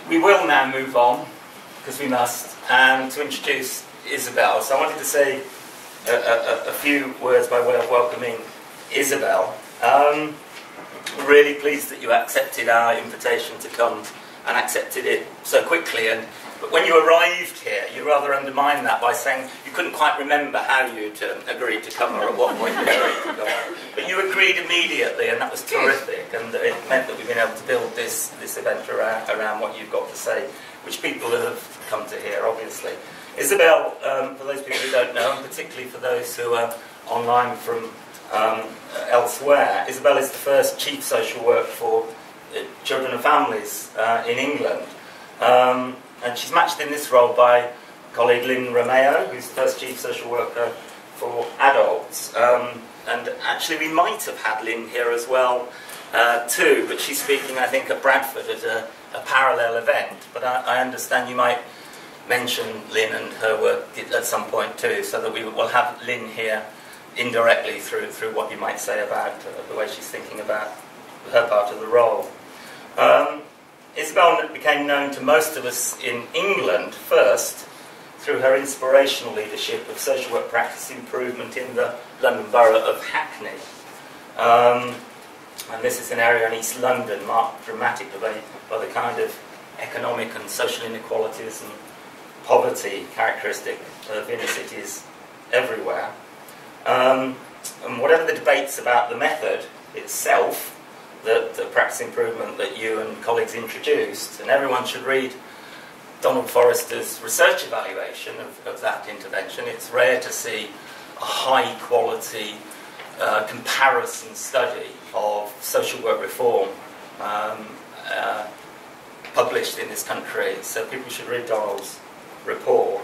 We will now move on, because we must, and to introduce Isabelle. So I wanted to say a few words by way of welcoming Isabelle. Really pleased that you accepted our invitation to come and accepted it so quickly. But when you arrived here, you rather undermined that by saying you couldn't quite remember how you'd agreed to come or at what point you agreed to come. But you agreed immediately, and that was terrific, and it meant that we've been able to build this event around what you've got to say, which people have come to hear, obviously. Isabelle, for those people who don't know, and particularly for those who are online from elsewhere, Isabelle is the first Chief Social Work for Children and Families in England. And she's matched in this role by colleague Lynn Romeo, who's the first Chief Social Worker for Adults. And actually we might have had Lynn here as well too, but she's speaking, I think, at Bradford at a parallel event. But I understand you might mention Lynn and her work at some point too, so that we will have Lynn here indirectly through what you might say about the way she's thinking about her part of the role. Isabelle became known to most of us in England first through her inspirational leadership of social work practice improvement in the London Borough of Hackney. And this is an area in East London marked dramatically by the kind of economic and social inequalities and poverty characteristic of inner cities everywhere. And whatever the debates about the method itself, the practice improvement that you and colleagues introduced, and everyone should read Donald Forrester's research evaluation of that intervention. It's rare to see a high quality comparison study of social work reform published in this country, so people should read Donald's report.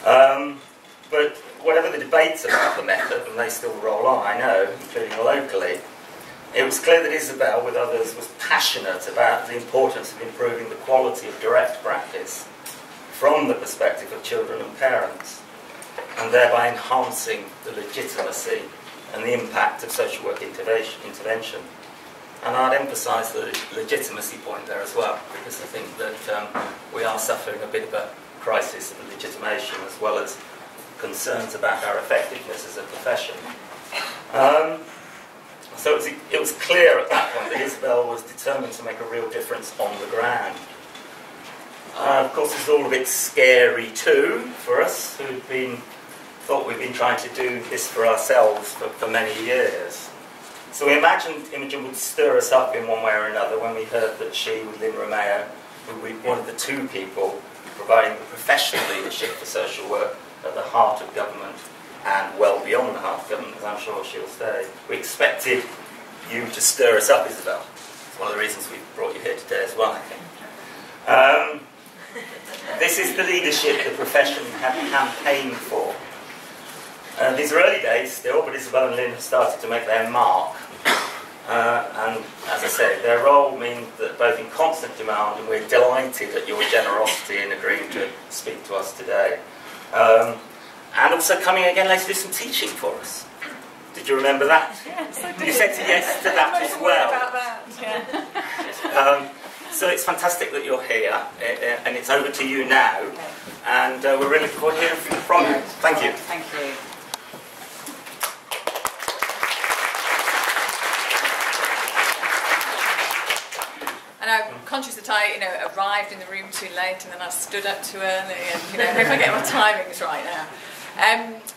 But whatever the debates about the method, and they still roll on, I know, including locally, it was clear that Isabelle, with others, was passionate about the importance of improving the quality of direct practice from the perspective of children and parents, and thereby enhancing the legitimacy and the impact of social work intervention. And I'd emphasise the legitimacy point there as well, because I think that we are suffering a bit of a crisis of legitimation, as well as concerns about our effectiveness as a profession. So it was clear at that point that Isabelle was determined to make a real difference on the ground. Of course, it's all a bit scary too for us who thought we'd been trying to do this for ourselves for many years. So we imagined Imogen would stir us up in one way or another when we heard that she, with Lynn Romeo, who we one of the two people providing the professional leadership for social work at the heart of government and well beyond the heart of government, as I'm sure she'll say. We expected you to stir us up, Isabelle. It's one of the reasons we brought you here today as well, I think. This is the leadership the profession had campaigned for. These are early days still, but Isabelle and Lynn have started to make their mark. And as I said, their role means that both in constant demand, and we're delighted at your generosity in agreeing to speak to us today. And also coming again later to do some teaching for us. Did you remember that? Yes, I did. You said yes to that as well. About that, yeah. So it's fantastic that you're here, and it's over to you now. Okay. And we're really looking forward to hearing from you. Thank you. Thank you. And I'm conscious that I, arrived in the room too late, and then I stood up too early, and I hope I get my timings right now.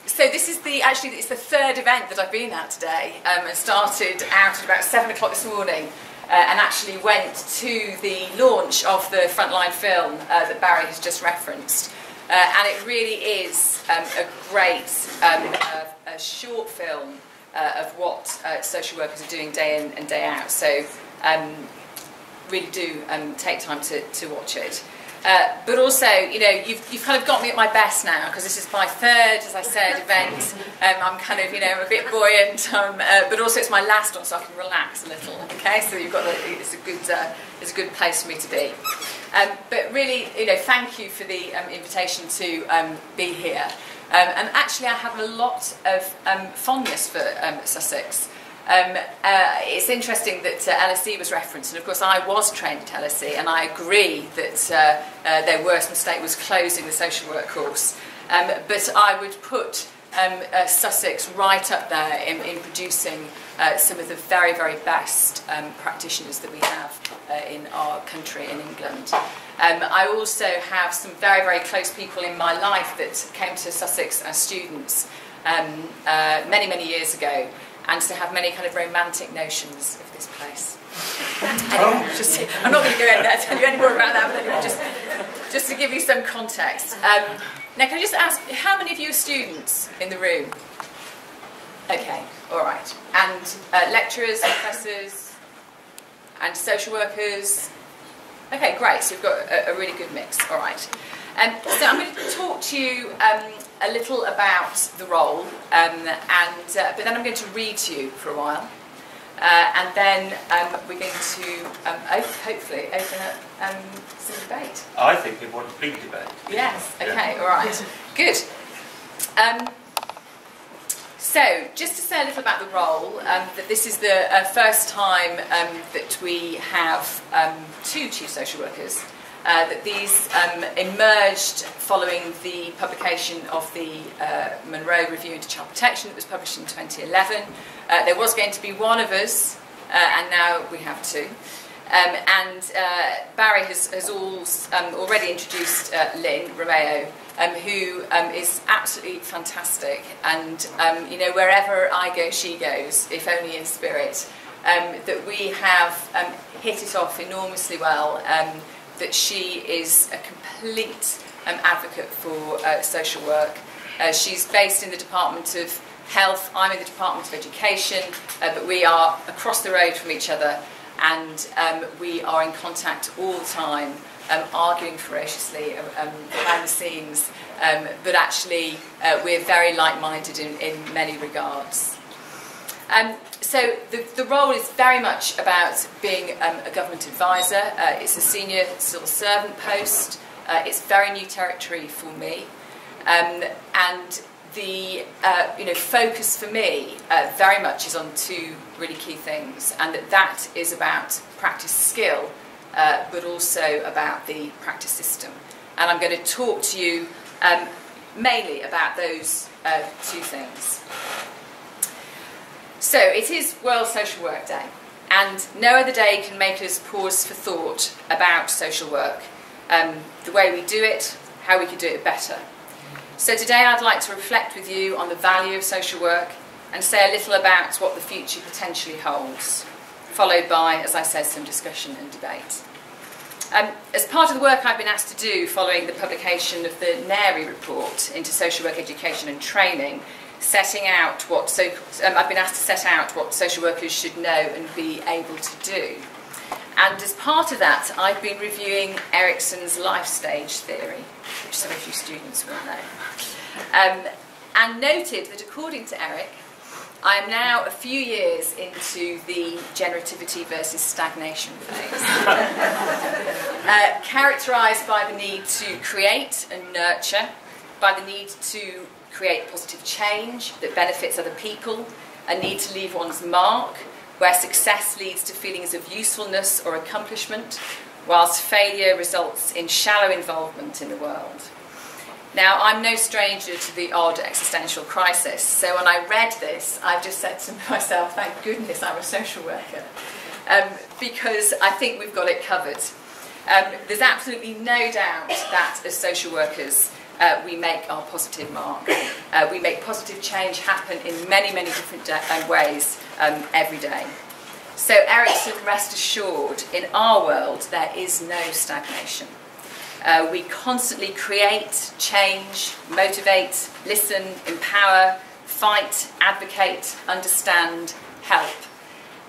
So this is it's the third event that I've been at today, and started out at about 7 o'clock this morning, and actually went to the launch of the Frontline film that Barry has just referenced. And it really is a great a short film of what social workers are doing day in and day out. So really do take time to watch it. But also, you've kind of got me at my best now, because this is my third, as I said, event. I'm kind of, a bit buoyant, but also it's my last one, so I can relax a little. Okay, so you've got it's a good place for me to be. But really, thank you for the invitation to be here. And actually, I have a lot of fondness for Sussex. It's interesting that LSE was referenced, and of course I was trained at LSE, and I agree that their worst mistake was closing the social work course. But I would put Sussex right up there in producing some of the very, very best practitioners that we have in our country, in England. I also have some very, very close people in my life that came to Sussex as students many, many years ago, and to have many kind of romantic notions of this place. Anyway, I'm not going to go in there to tell you any more about that, but anyway, just to give you some context. Now, can I just ask, how many of you are students in the room? Okay, all right. And lecturers, professors, and social workers? Okay, great. So we've got a really good mix. All right. So I'm going to talk to you a little about the role, but then I'm going to read to you for a while, and then we're going to hopefully open up some debate. I think we want a big debate. Yes. Okay. All right. Good. So, just to say a little about the role, that this is the first time that we have two chief social workers. That these emerged following the publication of the Monroe Review into Child Protection that was published in 2011. There was going to be one of us, and now we have two. Barry has already introduced Lynn Romeo, who is absolutely fantastic, and you know, wherever I go, she goes, if only in spirit. That we have hit it off enormously well. That she is a complete advocate for social work. She's based in the Department of Health, I'm in the Department of Education, but we are across the road from each other, and we are in contact all the time, arguing ferociously behind the scenes, but actually we're very like-minded in many regards. So the role is very much about being a government advisor. It's a senior civil servant post. It's very new territory for me, and the focus for me very much is on two really key things, and that is about practice skill, but also about the practice system. And I'm going to talk to you mainly about those two things. So it is World Social Work Day, and no other day can make us pause for thought about social work, the way we do it, how we could do it better. So today I'd like to reflect with you on the value of social work and say a little about what the future potentially holds, followed by, as I said, some discussion and debate. As part of the work I've been asked to do following the publication of the NARI report into social work education and training, I've been asked to set out what social workers should know and be able to do. And as part of that, I've been reviewing Erikson's life stage theory, which some of you students will know, and noted that according to Erik, I am now a few years into the generativity versus stagnation phase, characterised by the need to create and nurture, by the need to create positive change that benefits other people, a need to leave one's mark, where success leads to feelings of usefulness or accomplishment, whilst failure results in shallow involvement in the world. Now, I'm no stranger to the odd existential crisis, so when I read this, I've just said to myself, thank goodness I'm a social worker, because I think we've got it covered. There's absolutely no doubt that as social workers, we make our positive mark. We make positive change happen in many, many different ways every day. So Erikson, rest assured, in our world there is no stagnation. We constantly create, change, motivate, listen, empower, fight, advocate, understand, help.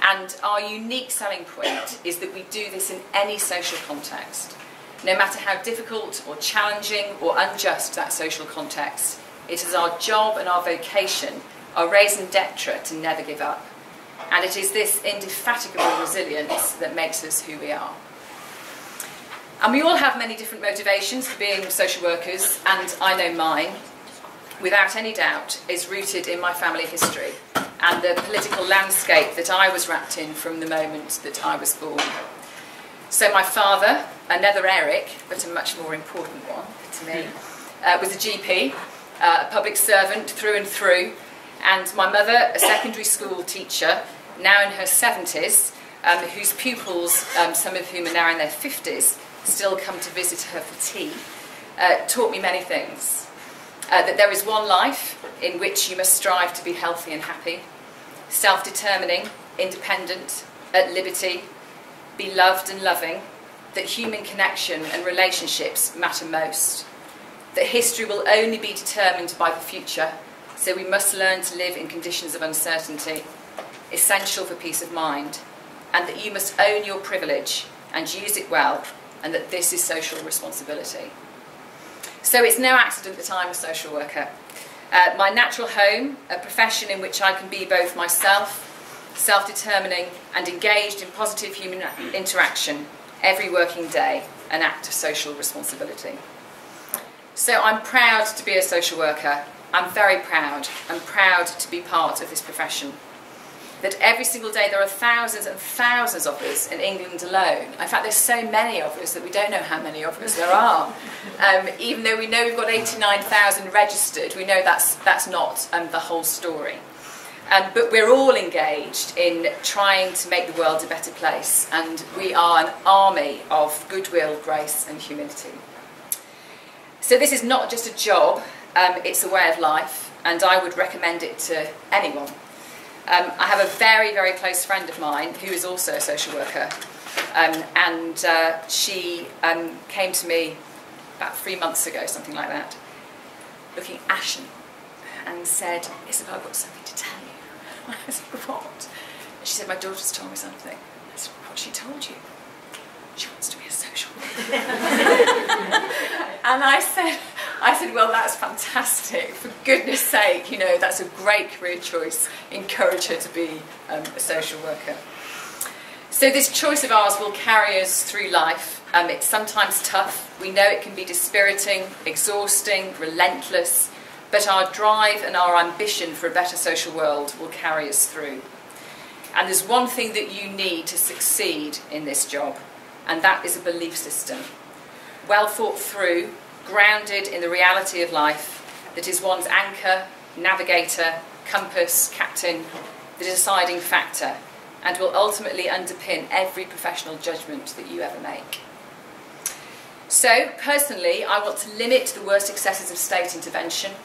And our unique selling point is that we do this in any social context. No matter how difficult or challenging or unjust that social context, it is our job and our vocation, our raison d'etre, to never give up. And it is this indefatigable resilience that makes us who we are. And we all have many different motivations for being social workers, and I know mine, without any doubt, is rooted in my family history. and the political landscape that I was wrapped in from the moment that I was born. So my father, another Eric, but a much more important one to me, was a GP, a public servant through and through, and my mother, a secondary school teacher, now in her 70s, whose pupils, some of whom are now in their 50s, still come to visit her for tea, taught me many things. That there is one life in which you must strive to be healthy and happy, self-determining, independent, at liberty, be loved and loving, that human connection and relationships matter most, that history will only be determined by the future, so we must learn to live in conditions of uncertainty, essential for peace of mind, and that you must own your privilege and use it well, and that this is social responsibility. So it's no accident that I'm a social worker. My natural home, a profession in which I can be both myself, self-determining and engaged in positive human interaction every working day, an act of social responsibility. So I'm proud to be a social worker. I'm very proud. I'm proud to be part of this profession. That every single day there are thousands and thousands of us in England alone. In fact, there's so many of us that we don't know how many of us there are. Even though we know we've got 89,000 registered, we know that's not the whole story. But we're all engaged in trying to make the world a better place, and we are an army of goodwill, grace and humility. So this is not just a job, it's a way of life, and I would recommend it to anyone. I have a very, very close friend of mine who is also a social worker, and she came to me about 3 months ago, something like that, looking ashen, and said, "Isabelle, I've got something to tell you." I said, "What?" And she said, "My daughter's told me something." I said, "What she told you?" "She wants to be a social worker." And I said, "Well, that's fantastic. For goodness sake, you know, that's a great career choice. Encourage her to be a social worker." So this choice of ours will carry us through life. It's sometimes tough. We know it can be dispiriting, exhausting, relentless, but our drive and our ambition for a better social world will carry us through. And there's one thing that you need to succeed in this job, and that is a belief system. Well thought through, grounded in the reality of life, that is one's anchor, navigator, compass, captain, the deciding factor, and will ultimately underpin every professional judgment that you ever make. So, personally, I want to limit the worst excesses of state intervention,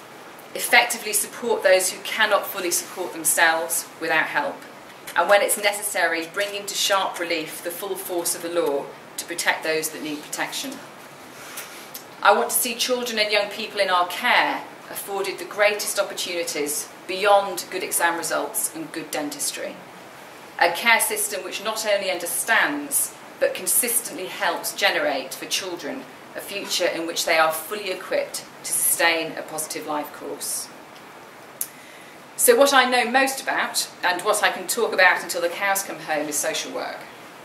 effectively support those who cannot fully support themselves without help, and when it's necessary, bring into sharp relief the full force of the law to protect those that need protection. I want to see children and young people in our care afforded the greatest opportunities beyond good exam results and good dentistry. A care system which not only understands but consistently helps generate for children a future in which they are fully equipped to sustain a positive life course. So what I know most about, and what I can talk about until the cows come home, is social work.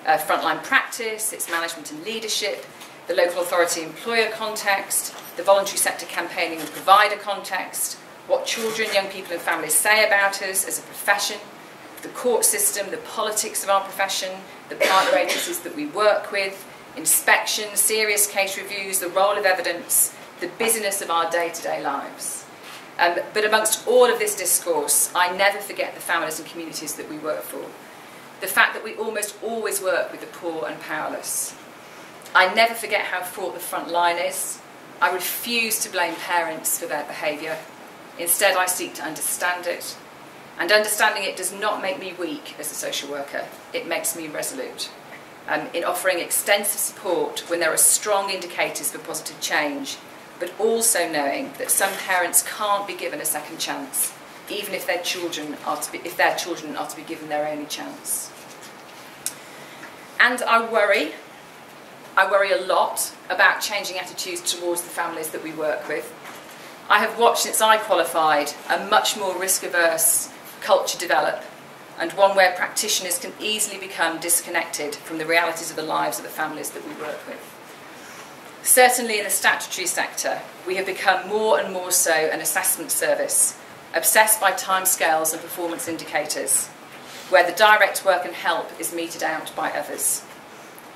Frontline practice, its management and leadership, the local authority employer context, the voluntary sector campaigning and provider context, what children, young people and families say about us as a profession, the court system, the politics of our profession, the partner agencies that we work with, inspections, serious case reviews, the role of evidence, the busyness of our day-to-day lives. But amongst all of this discourse, I never forget the families and communities that we work for. The fact that we almost always work with the poor and powerless. I never forget how fraught the front line is. I refuse to blame parents for their behaviour. Instead, I seek to understand it. And understanding it does not make me weak as a social worker. It makes me resolute. In offering extensive support when there are strong indicators for positive change, but also knowing that some parents can't be given a second chance, even if their children are to be given their only chance. And I worry a lot about changing attitudes towards the families that we work with. I have watched since I qualified a much more risk-averse culture develop, and one where practitioners can easily become disconnected from the realities of the lives of the families that we work with. Certainly in the statutory sector, we have become more and more so an assessment service, obsessed by timescales and performance indicators, where the direct work and help is meted out by others.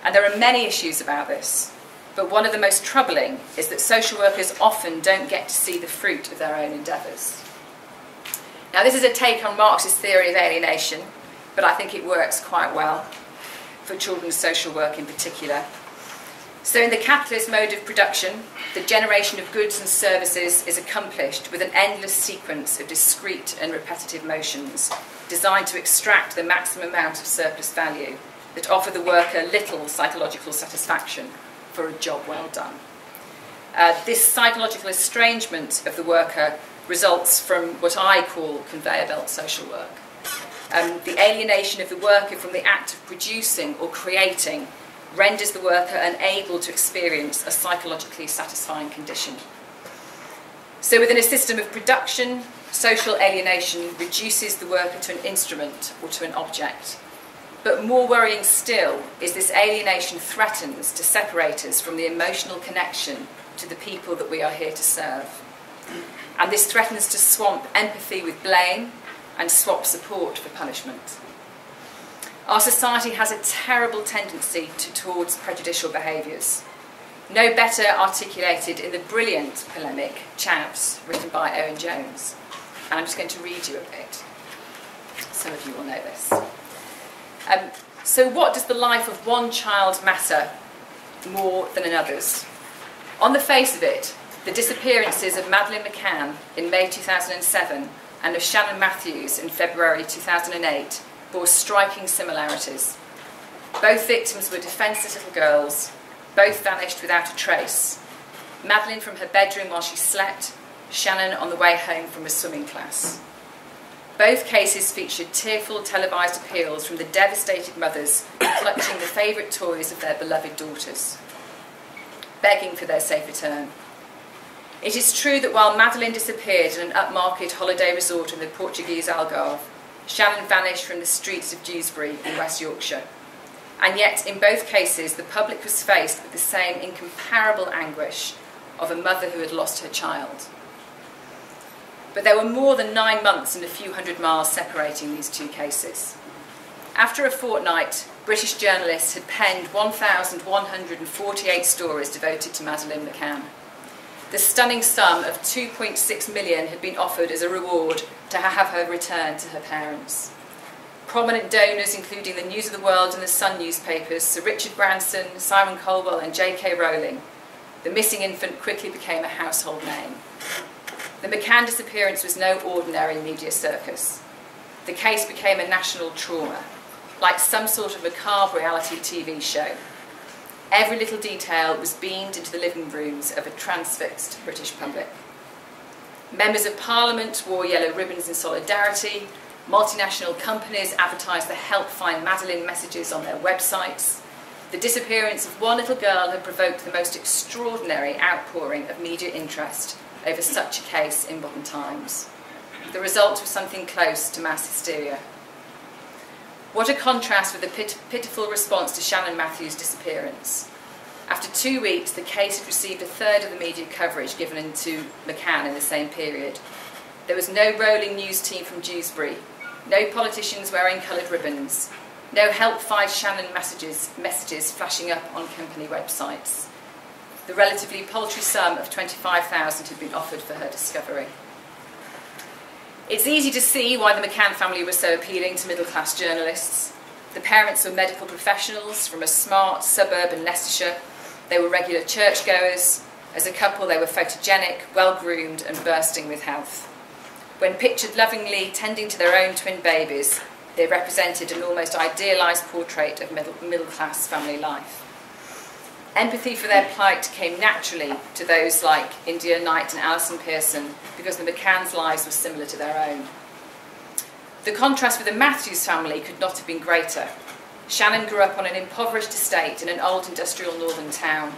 And there are many issues about this, but one of the most troubling is that social workers often don't get to see the fruit of their own endeavours. Now, this is a take on Marx's theory of alienation, but I think it works quite well for children's social work in particular. So in the capitalist mode of production, the generation of goods and services is accomplished with an endless sequence of discrete and repetitive motions designed to extract the maximum amount of surplus value that offer the worker little psychological satisfaction for a job well done. This psychological estrangement of the worker results from what I call conveyor belt social work. The alienation of the worker from the act of producing or creating renders the worker unable to experience a psychologically satisfying condition. So within a system of production, social alienation reduces the worker to an instrument or to an object. But more worrying still is this alienation threatens to separate us from the emotional connection to the people that we are here to serve. And this threatens to swamp empathy with blame and swap support for punishment. Our society has a terrible tendency towards prejudicial behaviours, no better articulated in the brilliant polemic Chavs, written by Owen Jones. And I'm just going to read you a bit. Some of you will know this. So what does the life of one child matter more than another's? On the face of it, the disappearances of Madeleine McCann in May 2007 and of Shannon Matthews in February 2008 bore striking similarities. Both victims were defenceless little girls, both vanished without a trace. Madeleine from her bedroom while she slept, Shannon on the way home from a swimming class. Both cases featured tearful televised appeals from the devastated mothers clutching the favourite toys of their beloved daughters, begging for their safe return. It is true that while Madeleine disappeared in an upmarket holiday resort in the Portuguese Algarve, Shannon vanished from the streets of Dewsbury in West Yorkshire. And yet, in both cases, the public was faced with the same incomparable anguish of a mother who had lost her child. But there were more than 9 months and a few hundred miles separating these two cases. After a fortnight, British journalists had penned 1,148 stories devoted to Madeleine McCann. The stunning sum of £2.6 million had been offered as a reward to have her returned to her parents. Prominent donors, including the News of the World and the Sun newspapers, Sir Richard Branson, Simon Colwell and J.K. Rowling, the missing infant quickly became a household name. The McCann disappearance was no ordinary media circus. The case became a national trauma, like some sort of macabre reality TV show. Every little detail was beamed into the living rooms of a transfixed British public. Members of Parliament wore yellow ribbons in solidarity. Multinational companies advertised the Help Find Madeleine messages on their websites. The disappearance of one little girl had provoked the most extraordinary outpouring of media interest over such a case in modern times. The result was something close to mass hysteria. What a contrast with the pitiful response to Shannon Matthews' disappearance. After 2 weeks, the case had received a third of the media coverage given to McCann in the same period. There was no rolling news team from Dewsbury, no politicians wearing coloured ribbons, no Help Find Shannon messages flashing up on company websites. The relatively paltry sum of £25,000 had been offered for her discovery. It's easy to see why the McCann family was so appealing to middle-class journalists. The parents were medical professionals from a smart suburb in Leicestershire. They were regular churchgoers. As a couple, they were photogenic, well-groomed and bursting with health. When pictured lovingly tending to their own twin babies, they represented an almost idealised portrait of middle-class family life. Empathy for their plight came naturally to those like India Knight and Alison Pearson because the McCann's lives were similar to their own. The contrast with the Matthews family could not have been greater. Shannon grew up on an impoverished estate in an old industrial northern town.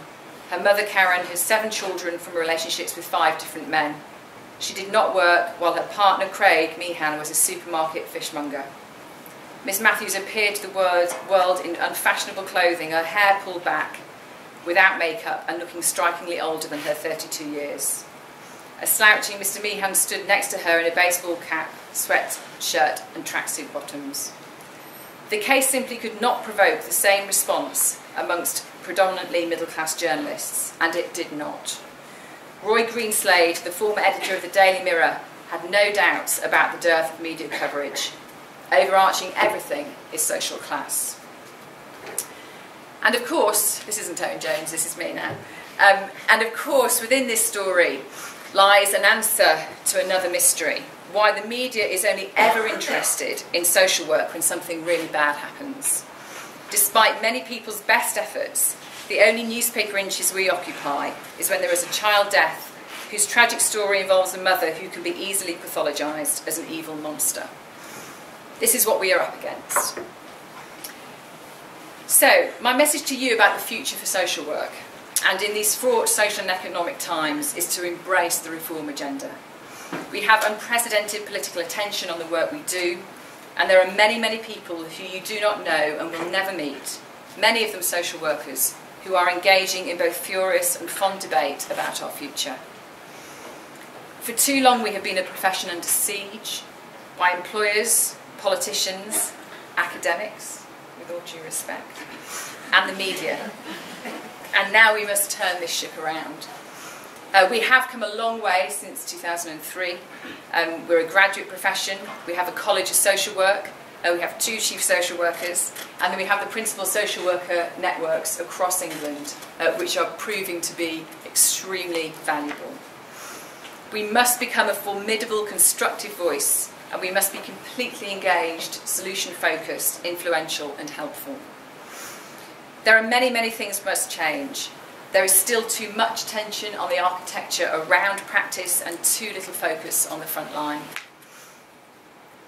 Her mother Karen had 7 children from relationships with 5 different men. She did not work, while her partner Craig Meehan was a supermarket fishmonger. Miss Matthews appeared to the world in unfashionable clothing, her hair pulled back, without makeup and looking strikingly older than her 32 years. A slouching Mr. Meehan stood next to her in a baseball cap, sweatshirt and tracksuit bottoms. The case simply could not provoke the same response amongst predominantly middle-class journalists, and it did not. Roy Greenslade, the former editor of the Daily Mirror, had no doubts about the dearth of media coverage. Overarching everything is social class. And of course, this isn't Owen Jones, this is me now. And of course, within this story lies an answer to another mystery: why the media is only ever interested in social work when something really bad happens. Despite many people's best efforts, the only newspaper inches we occupy is when there is a child death whose tragic story involves a mother who can be easily pathologised as an evil monster. This is what we are up against. So, my message to you about the future for social work, and in these fraught social and economic times, is to embrace the reform agenda. We have unprecedented political attention on the work we do, and there are many, many people who you do not know and will never meet, many of them social workers, who are engaging in both furious and fond debate about our future. For too long we have been a profession under siege by employers, politicians, academics, with all due respect, and the media. And now we must turn this ship around. We have come a long way since 2003. We're a graduate profession. We have a College of Social Work. We have 2 chief social workers. And then we have the principal social worker networks across England, which are proving to be extremely valuable. We must become a formidable, constructive voice, and we must be completely engaged, solution-focused, influential and helpful. There are many, many things must change. There is still too much tension on the architecture around practice and too little focus on the front line.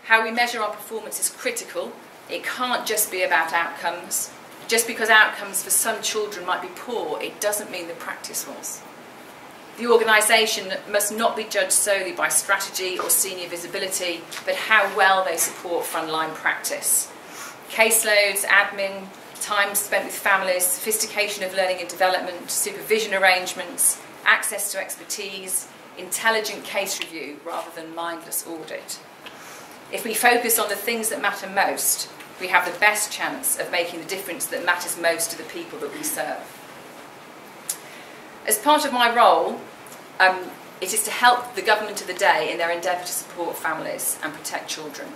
How we measure our performance is critical. It can't just be about outcomes. Just because outcomes for some children might be poor, it doesn't mean the practice was. The organisation must not be judged solely by strategy or senior visibility, but how well they support frontline practice. Caseloads, admin, time spent with families, sophistication of learning and development, supervision arrangements, access to expertise, intelligent case review rather than mindless audit. If we focus on the things that matter most, we have the best chance of making the difference that matters most to the people that we serve. As part of my role, it is to help the government of the day in their endeavour to support families and protect children.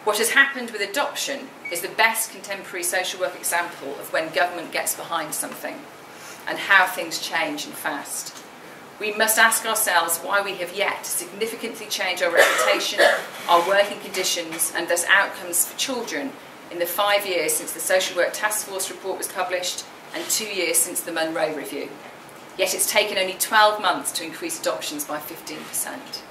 What has happened with adoption is the best contemporary social work example of when government gets behind something and how things change and fast. We must ask ourselves why we have yet to significantly change our reputation, our working conditions and thus outcomes for children in the 5 years since the Social Work Task Force report was published and 2 years since the Monroe Review. Yet it's taken only 12 months to increase adoptions by 15%.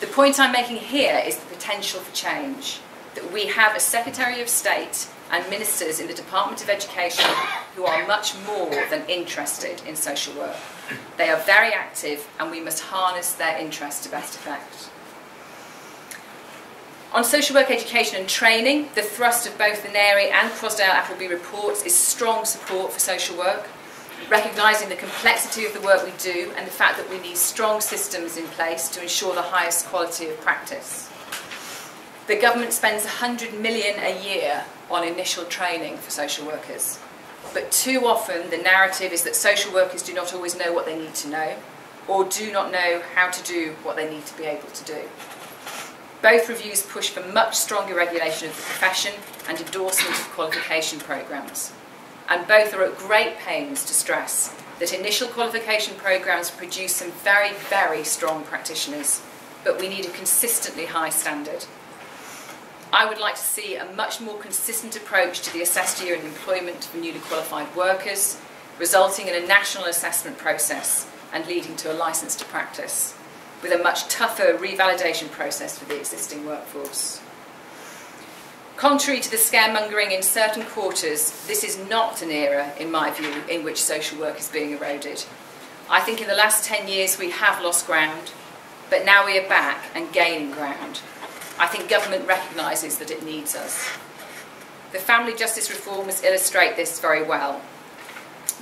The point I'm making here is the potential for change, that we have a Secretary of State and ministers in the Department of Education who are much more than interested in social work. They are very active and we must harness their interest to best effect. On social work education and training, the thrust of both the NARI and Crosdale-Appleby reports is strong support for social work, recognising the complexity of the work we do and the fact that we need strong systems in place to ensure the highest quality of practice. The government spends £100 million a year on initial training for social workers, but too often the narrative is that social workers do not always know what they need to know or do not know how to do what they need to be able to do. Both reviews push for much stronger regulation of the profession and endorsement of qualification programmes. And both are at great pains to stress that initial qualification programmes produce some very, very strong practitioners, but we need a consistently high standard. I would like to see a much more consistent approach to the assessed year in employment for newly qualified workers, resulting in a national assessment process and leading to a licence to practice, with a much tougher revalidation process for the existing workforce. Contrary to the scaremongering in certain quarters, this is not an era, in my view, in which social work is being eroded. I think in the last 10 years we have lost ground, but now we are back and gaining ground. I think government recognises that it needs us. The family justice reforms illustrate this very well.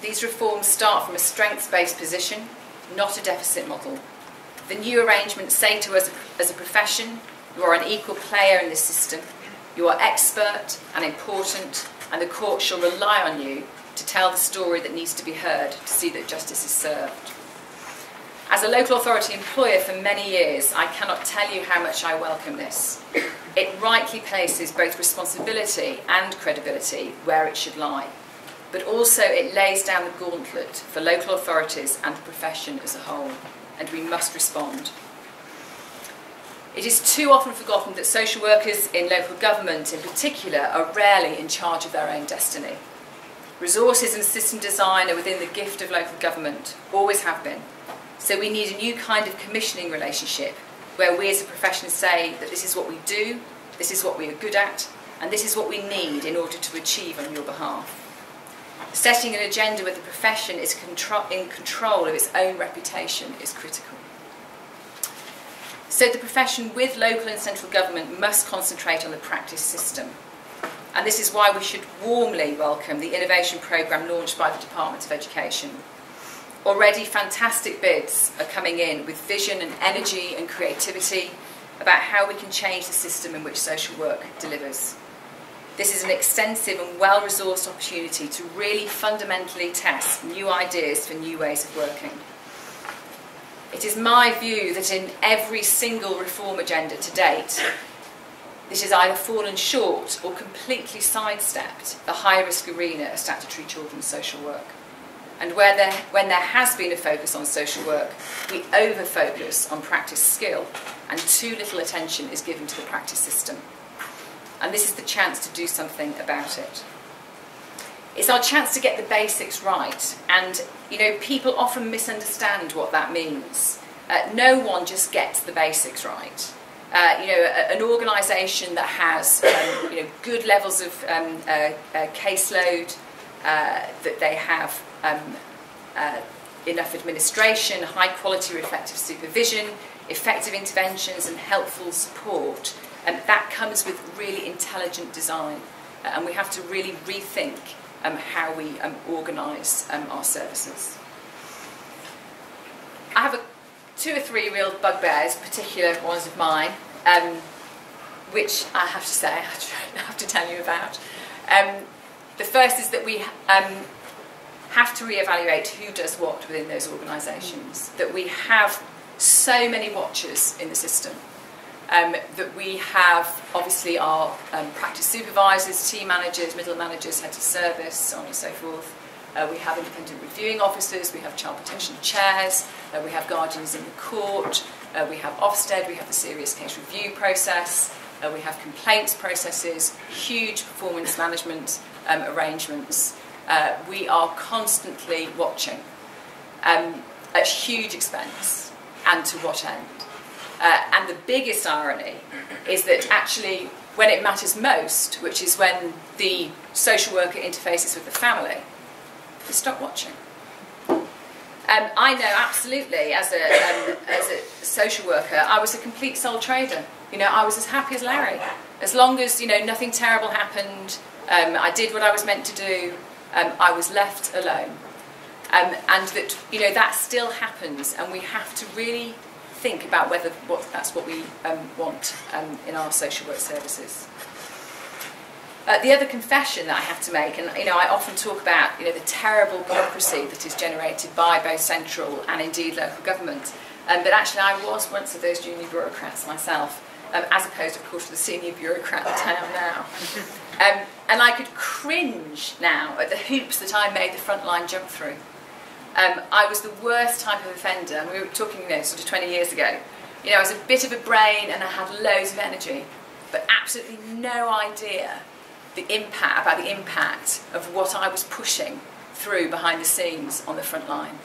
These reforms start from a strengths-based position, not a deficit model. The new arrangements say to us as a profession, you are an equal player in this system, you are expert and important, and the court shall rely on you to tell the story that needs to be heard to see that justice is served. As a local authority employer for many years, I cannot tell you how much I welcome this. It rightly places both responsibility and credibility where it should lie, but also it lays down the gauntlet for local authorities and the profession as a whole, and we must respond. It is too often forgotten that social workers in local government in particular are rarely in charge of their own destiny. Resources and system design are within the gift of local government, always have been. So we need a new kind of commissioning relationship where we as a profession say that this is what we do, this is what we are good at, and this is what we need in order to achieve on your behalf. Setting an agenda where the profession is in control of its own reputation is critical. So the profession with local and central government must concentrate on the practice system. And this is why we should warmly welcome the innovation programme launched by the Department of Education. Already fantastic bids are coming in with vision and energy and creativity about how we can change the system in which social work delivers. This is an extensive and well-resourced opportunity to really fundamentally test new ideas for new ways of working. It is my view that in every single reform agenda to date, this has either fallen short or completely sidestepped the high-risk arena of statutory children's social work. And when there has been a focus on social work, we over-focus on practice skill, and too little attention is given to the practice system. And this is the chance to do something about it. It's our chance to get the basics right, and people often misunderstand what that means. No one just gets the basics right. An organisation that has good levels of caseload, that they have enough administration, high quality reflective supervision, effective interventions and helpful support, and that comes with really intelligent design, and we have to really rethink how we organise our services. I have two or three real bugbears, particular ones of mine, which I have to say, I have to tell you about. The first is that we have to re-evaluate who does what within those organisations, that we have so many watchers in the system, that we have obviously our practice supervisors, team managers, middle managers, heads of service, so on and so forth. We have independent reviewing officers, we have child protection chairs, we have guardians in the court, we have Ofsted, we have the serious case review process, we have complaints processes, huge performance management arrangements. We are constantly watching at huge expense, and to what end? And the biggest irony is that actually when it matters most, which is when the social worker interfaces with the family, they stop watching. I know absolutely, as a social worker, I was a complete sole trader. I was as happy as Larry. As long as nothing terrible happened, I did what I was meant to do, I was left alone. And that that still happens, and we have to really think about whether that's what we want in our social work services. The other confession that I have to make, and I often talk about the terrible bureaucracy that is generated by both central and indeed local government, but actually I was once of those junior bureaucrats myself, as opposed of course to the senior bureaucrat that I am now. And I could cringe now at the hoops that I made the frontline jump through. I was the worst type of offender, and we were talking sort of 20 years ago. I was a bit of a brain and I had loads of energy, but absolutely no idea the impact of what I was pushing through behind the scenes on the front line.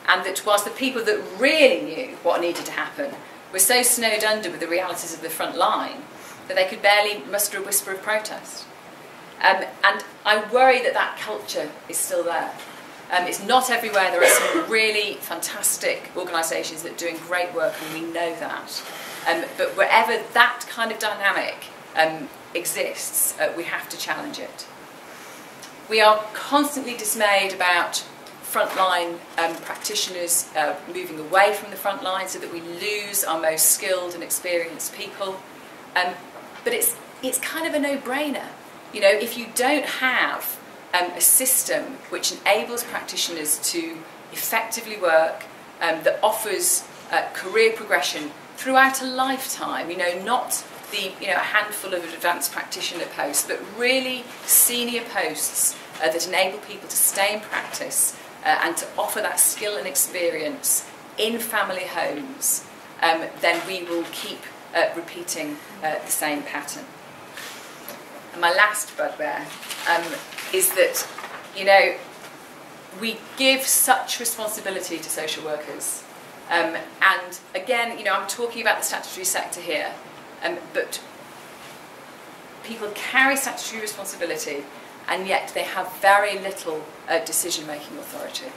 And that whilst the people that really knew what needed to happen were so snowed under with the realities of the front line that they could barely muster a whisper of protest. And I worry that that culture is still there. It's not everywhere. There are some really fantastic organisations that are doing great work, and we know that. But wherever that kind of dynamic exists, we have to challenge it. We are constantly dismayed about frontline practitioners moving away from the front line so that we lose our most skilled and experienced people. But it's kind of a no-brainer. You know, if you don't have a system which enables practitioners to effectively work, that offers career progression throughout a lifetime, you know, not a handful of advanced practitioner posts, but really senior posts that enable people to stay in practice and to offer that skill and experience in family homes, then we will keep repeating the same pattern. And my last bugbear is that, you know, we give such responsibility to social workers. And again, you know, I'm talking about the statutory sector here, but people carry statutory responsibility and yet they have very little decision-making authority.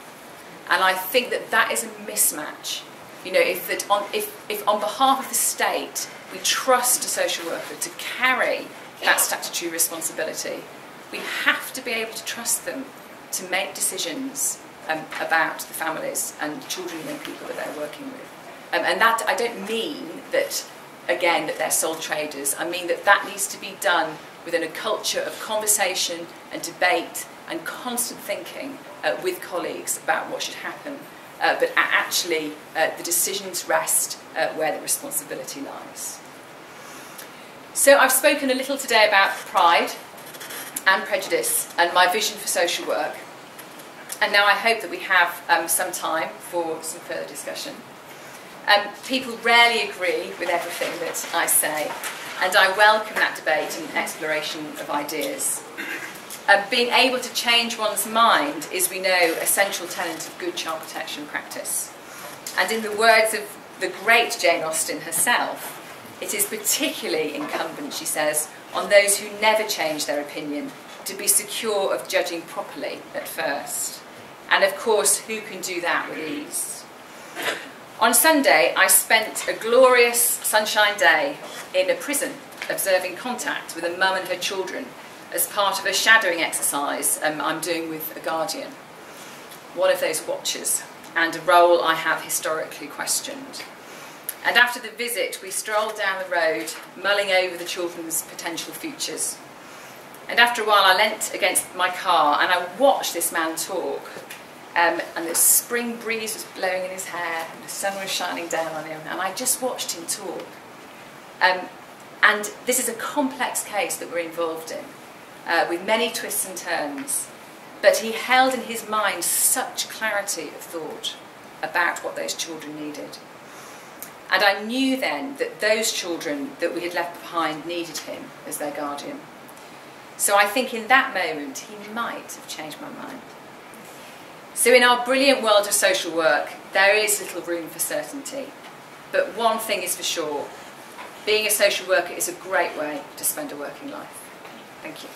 And I think that that is a mismatch. You know, if on behalf of the state we trust a social worker to carry that statutory responsibility, we have to be able to trust them to make decisions about the families and children and young people that they're working with. And that, I don't mean that, again, that they're sole traders. I mean that needs to be done within a culture of conversation and debate and constant thinking with colleagues about what should happen. But actually, the decisions rest where the responsibility lies. So I've spoken a little today about pride and prejudice and my vision for social work. And now I hope that we have some time for some further discussion. People rarely agree with everything that I say, and I welcome that debate and exploration of ideas. Being able to change one's mind is, we know, a central tenet of good child protection practice. And in the words of the great Jane Austen herself, it is particularly incumbent, she says, on those who never change their opinion to be secure of judging properly at first. And of course, who can do that with ease? On Sunday, I spent a glorious sunshine day in a prison observing contact with a mum and her children as part of a shadowing exercise I'm doing with a guardian, one of those watchers, and a role I have historically questioned. And after the visit, we strolled down the road, mulling over the children's potential futures. And after a while, I leant against my car and I watched this man talk. And the spring breeze was blowing in his hair, and the sun was shining down on him, and I just watched him talk. And this is a complex case that we're involved in, with many twists and turns. But he held in his mind such clarity of thought about what those children needed. And I knew then that those children that we had left behind needed him as their guardian. So I think in that moment, he might have changed my mind. So in our brilliant world of social work, there is little room for certainty. But one thing is for sure, being a social worker is a great way to spend a working life. Thank you.